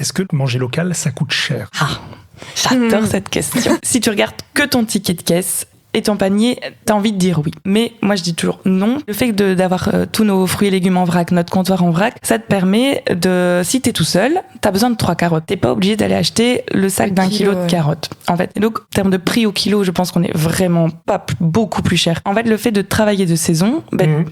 Est-ce que manger local, ça coûte cher? J'adore cette question. Si tu regardes que ton ticket de caisse et ton panier, t'as envie de dire oui. Mais moi, je dis toujours non. Le fait d'avoir tous nos fruits et légumes en vrac, notre comptoir en vrac, ça te permet de... Si t'es tout seul, t'as besoin de 3 carottes. T'es pas obligé d'aller acheter le sac d'un kilo de carottes, en fait. Et donc, en termes de prix au kilo, je pense qu'on est vraiment pas beaucoup plus cher. En fait, le fait de travailler de saison,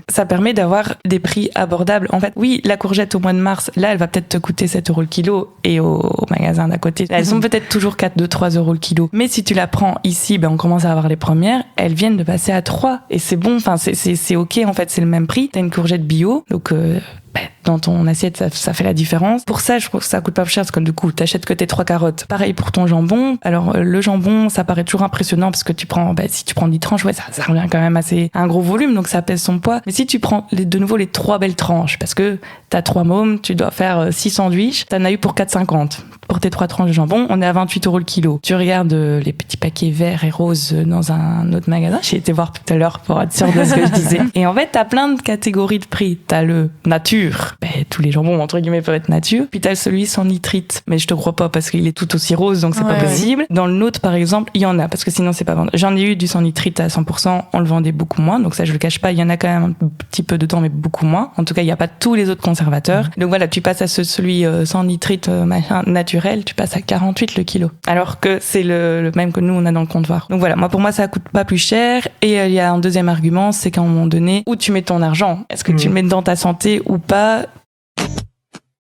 ça permet d'avoir des prix abordables. En fait, oui, la courgette au mois de mars, là, elle va peut-être te coûter 7 € le kilo, et au magasin d'à côté, elles sont peut-être toujours 3 € le kilo. Mais si tu la prends ici, on commence à avoir les premières, elles viennent de passer à 3 et c'est bon, enfin c'est ok, en fait c'est le même prix. T'as une courgette bio, donc dans ton assiette ça fait la différence. Pour ça je trouve que ça coûte pas cher parce que du coup t'achètes que tes 3 carottes. Pareil pour ton jambon. Alors le jambon ça paraît toujours impressionnant parce que tu prends si tu prends 10 tranches, ça revient quand même assez un gros volume, donc ça pèse son poids. Mais si tu prends de nouveau les 3 belles tranches, parce que t'as 3 mômes, tu dois faire 6 sandwichs, t'en as eu pour 4,50. Pour tes 3 tranches de jambon, on est à 28 € le kilo. Tu regardes les petits paquets verts et roses dans un autre magasin. J'ai été voir tout à l'heure pour être sûre de ce que je disais. Et en fait, t'as plein de catégories de prix. T'as le nature. Tous les jambons, entre guillemets, peuvent être nature. Puis t'as celui sans nitrite. Mais je te crois pas parce qu'il est tout aussi rose, donc c'est pas possible. Dans le nôtre, par exemple, il y en a, parce que sinon c'est pas vendu. J'en ai eu du sans nitrite à 100%. On le vendait beaucoup moins. Donc ça, je le cache pas. Il y en a quand même un petit peu dedans, mais beaucoup moins. En tout cas, il y a pas tous les autres conservateurs. Donc voilà, tu passes à celui sans nitrite, naturel, tu passes à 48 le kilo. Alors que c'est le même que nous, on a dans le comptoir. Donc voilà, pour moi, ça coûte pas plus cher. Et il y a un deuxième argument, c'est qu'à un moment donné, où tu mets ton argent? Est-ce que tu le mets dans ta santé ou pas?